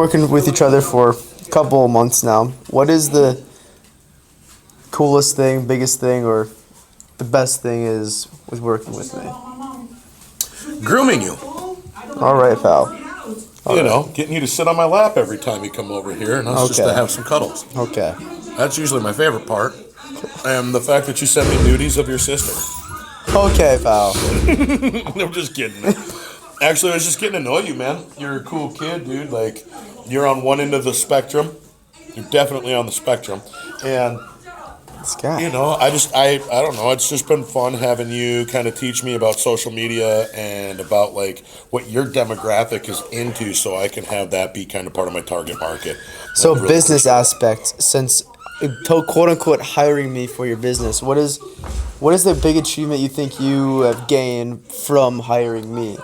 working with each other for a couple of months now. What is the coolest thing, biggest thing, or the best thing is with working with me? Grooming you. All right, pal. Getting you to sit on my lap every time you come over here and us just to have some cuddles. Okay. That's usually my favorite part. And the fact that you sent me nudies of your sister. Okay, pal. I'm just kidding. Actually, I was just getting to know you, man. You're a cool kid, dude. Like, you're on one end of the spectrum. You're definitely on the spectrum. And This guy. I don't know. It's just been fun having you kind of teach me about social media and about like what your demographic is into, so I can have that be kind of part of my target market. So business aspect, since quote unquote hiring me for your business, what is the big achievement you think you have gained from hiring me?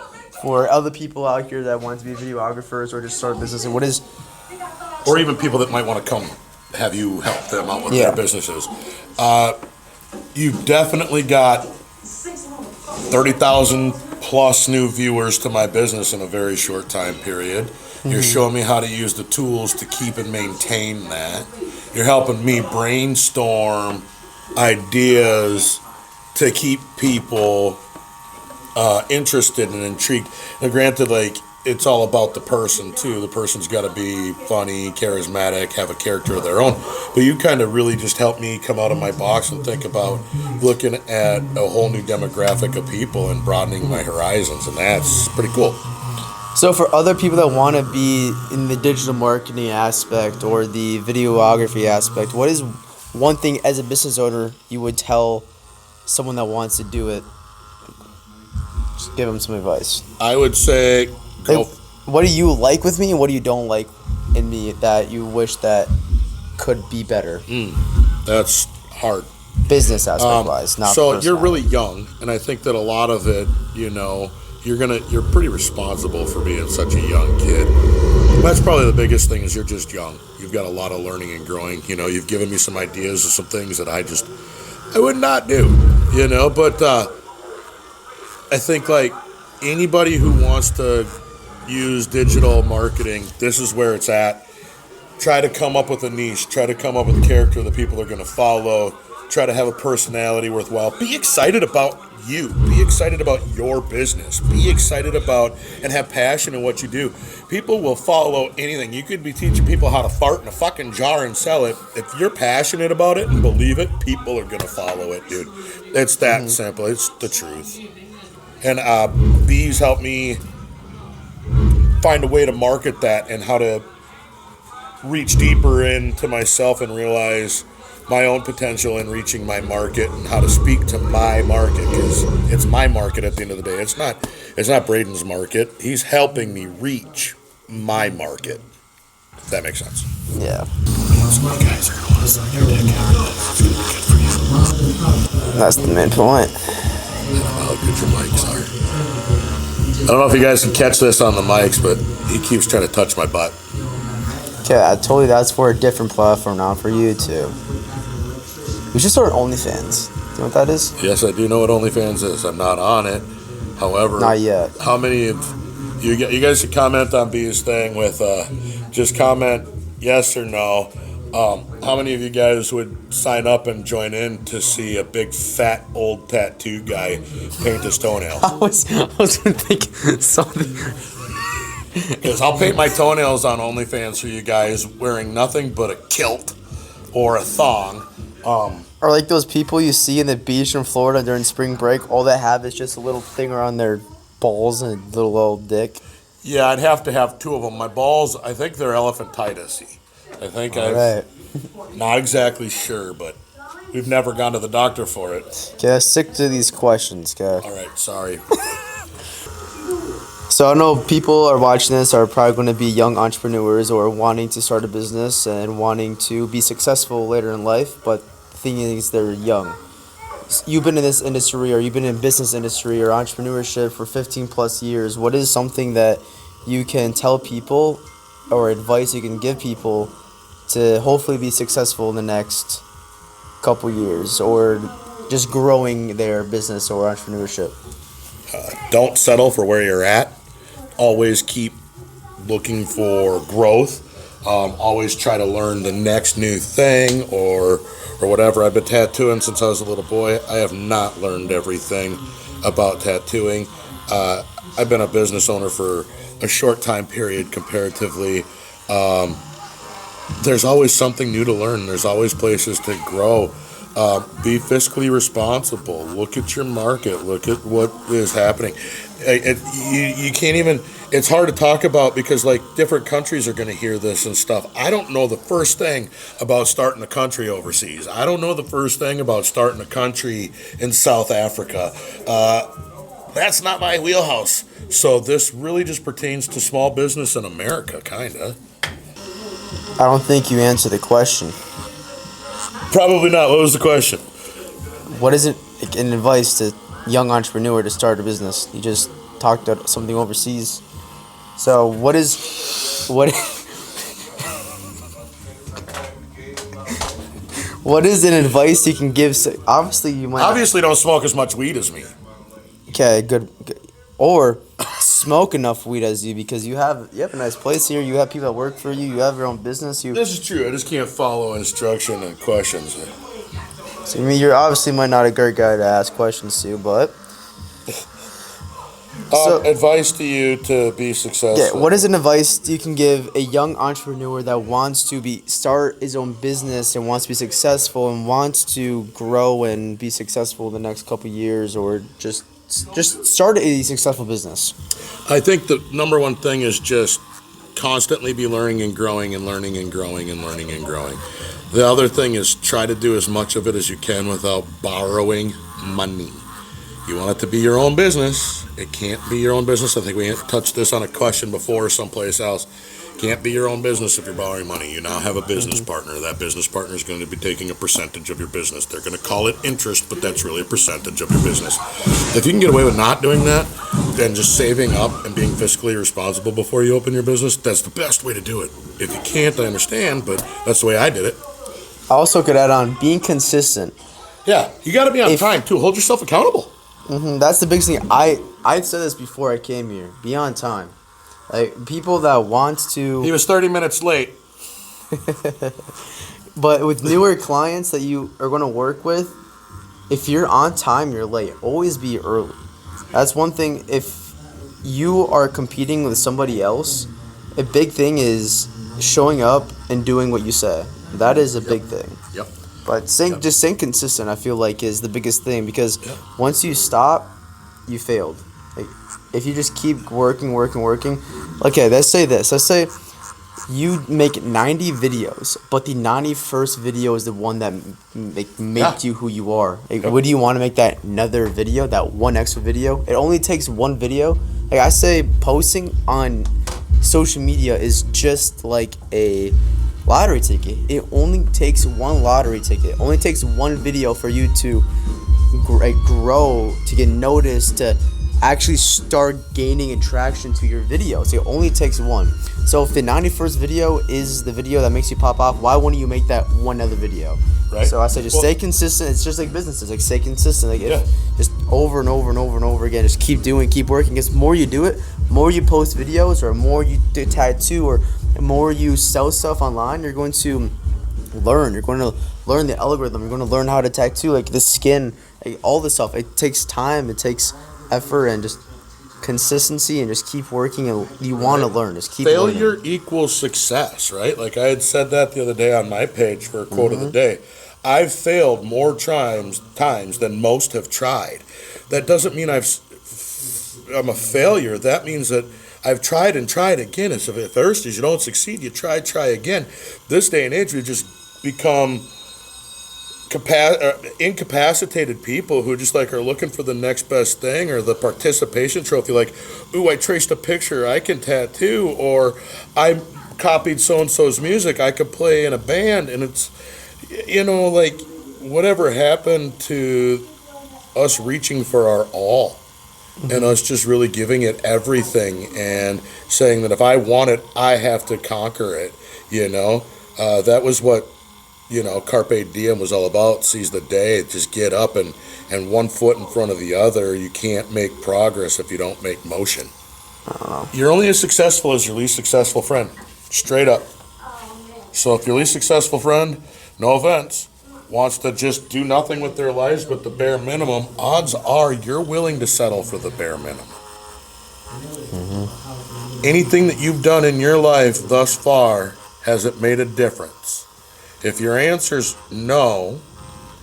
For other people out here that want to be videographers or just start business, or even people that might want to come have you help them out with their businesses. You've definitely got 30,000 plus new viewers to my business in a very short time period. Mm-hmm. You're showing me how to use the tools to keep and maintain that. You're helping me brainstorm ideas to keep people interested and intrigued. Now, granted, like, it's all about the person too. The person's got to be funny, charismatic, have a character of their own. But you kind of really just helped me come out of my box and think about looking at a whole new demographic of people and broadening my horizons, and that's pretty cool. So for other people that want to be in the digital marketing aspect or the videography aspect, what is one thing as a business owner you would tell someone that wants to do it? Just give them some advice. I would say, what do you like with me and what do you don't like in me that you wish that could be better? That's hard. Business aspect wise, not so personal. You're really young, and I think that a lot of it, you're pretty responsible for being such a young kid. That's probably the biggest thing, is you're just young. You've got a lot of learning and growing. You've given me some ideas of some things that I would not do. But I think like anybody who wants to use digital marketing, this is where it's at. Try to come up with a niche. Try to come up with a character that people are going to follow. Try to have a personality worthwhile. Be excited about you. Be excited about your business. Be excited about and have passion in what you do. People will follow anything. You could be teaching people how to fart in a fucking jar and sell it. If you're passionate about it and believe it, people are going to follow it, dude. It's that simple. It's the truth. And these help me find a way to market that and how to reach deeper into myself and realize my own potential in reaching my market and how to speak to my market, because it's my market at the end of the day. It's not Braden's market. He's helping me reach my market. If that makes sense. Yeah. So you guys are going to suck your dick out. It's going to be good for you. That's the main point. I don't know how good your mics are. I don't know if you guys can catch this on the mics, but he keeps trying to touch my butt. Okay, I told you that's for a different platform, not for YouTube. We should start OnlyFans. Do you know what that is? Yes, I do know what OnlyFans is. I'm not on it. However, not yet. How many of you guys should comment on B's thing with just comment yes or no. How many of you guys would sign up and join in to see a big fat old tattoo guy paint his toenails? I was thinking something. Because I'll paint my toenails on OnlyFans for you guys wearing nothing but a kilt or a thong. Or like those people you see in the beach in Florida during spring break, all they have is just a little thing around their balls and a little old dick. Yeah, I'd have to have two of them. My balls, I think they're elephantitis-y. I think not exactly sure, but we've never gone to the doctor for it. Okay, stick to these questions, okay? All right, sorry. So I know people are watching this are probably going to be young entrepreneurs or wanting to start a business and wanting to be successful later in life, but the thing is they're young. You've been in this industry or you've been in business industry or entrepreneurship for 15 plus years. What is something that you can tell people or advice you can give people to hopefully be successful in the next couple years or just growing their business or entrepreneurship? Don't settle for where you're at. Always keep looking for growth. Always try to learn the next new thing or whatever. I've been tattooing since I was a little boy. I have not learned everything about tattooing. I've been a business owner for a short time period comparatively. There's always something new to learn. There's always places to grow. Be fiscally responsible. Look at your market. Look at what is happening. You can't even. It's hard to talk about because like different countries are going to hear this and stuff. I don't know the first thing about starting a country overseas. I don't know the first thing about starting a country in South Africa. That's not my wheelhouse. So this really just pertains to small business in America, kinda. I don't think you answered the question. Probably not. What was the question? What is it like, an advice to young entrepreneur to start a business? You just talked about something overseas. So what is what what is an advice you can give? Obviously, you might. Obviously, don't smoke as much weed as me. Okay, good. Or smoke enough weed as you because you have a nice place here. You have people that work for you. You have your own business. This is true. I just can't follow instruction and questions. So I mean, you're obviously might not a great guy to ask questions to, but. Advice to you to be successful. Yeah, what is an advice you can give a young entrepreneur that wants to start his own business and wants to be successful and wants to grow and be successful in the next couple of years, or just start a successful business? I think the number one thing is just constantly be learning and growing and learning and growing and learning and growing. The other thing is try to do as much of it as you can without borrowing money. You want it to be your own business. It can't be your own business. I think we touched this on a question before someplace else. Can't be your own business if you're borrowing money. You now have a business partner. That business partner is going to be taking a percentage of your business. They're going to call it interest, but that's really a percentage of your business. If you can get away with not doing that, then just saving up and being fiscally responsible before you open your business, that's the best way to do it. If you can't, I understand, but that's the way I did it. I also could add on being consistent. Yeah, you got to be on time too. Hold yourself accountable. That's the biggest thing. I said this before I came here. Be on time. Like people that want to. He was 30 minutes late. But with newer clients that you are going to work with, if you're on time, you're late. Always be early. That's one thing. If you are competing with somebody else, a big thing is showing up and doing what you say. That is a big thing. Yep. But just staying consistent, I feel like, is the biggest thing because once you stop, you failed. Like, if you just keep working. Okay, let's say this. Let's say you make 90 videos, but the 91st video is the one that made you who you are. Like, would you want to make that another video, that one extra video? It only takes one video. Like I say, posting on social media is just like a lottery ticket. It only takes one lottery ticket. It only takes one video for you to grow, to get noticed, to actually start gaining attraction to your videos. It only takes one. So if the 91st video is the video that makes you pop off, why wouldn't you make that one other video? Right. So I say just stay consistent. It's just like businesses. Like stay consistent. Like just over and over and over and over again. Just keep doing, keep working. Because more you do it, more you post videos, or more you do tattoo, or more you sell stuff online, you're going to learn. You're going to learn the algorithm. You're going to learn how to tattoo, like the skin, like all this stuff. It takes time. It takes effort and just consistency, and just keep working. And you want to learn. Just keep Failure learning. equals success, right? Like I had said that the other day on my page for a quote of the day. I've failed more times than most have tried. That doesn't mean I'm a failure. That means that I've tried and tried again. It's if at first you don't succeed, you try again. This day and age, we just become incapacitated people who just like are looking for the next best thing or the participation trophy. Like, ooh, I traced a picture, I can tattoo, or I copied so and so's music, I could play in a band, and it's like whatever happened to us reaching for our all. And us just really giving it everything and saying that if I want it, I have to conquer it, That was what, Carpe Diem was all about. Seize the day, just get up and one foot in front of the other. You can't make progress if you don't make motion. You're only as successful as your least successful friend. Straight up. So if your least successful friend, no offense, wants to just do nothing with their lives but the bare minimum, odds are you're willing to settle for the bare minimum. Anything that you've done in your life thus far, has it made a difference? If your answer's no,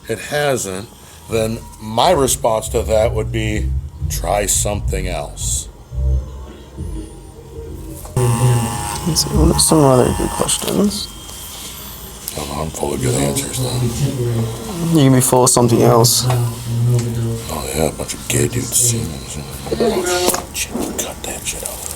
it hasn't, then my response to that would be try something else. Let's see, what are some other good questions? I'm full of good answers though. You can be full of something else. Oh yeah, a bunch of gay dudes. Cut that shit out.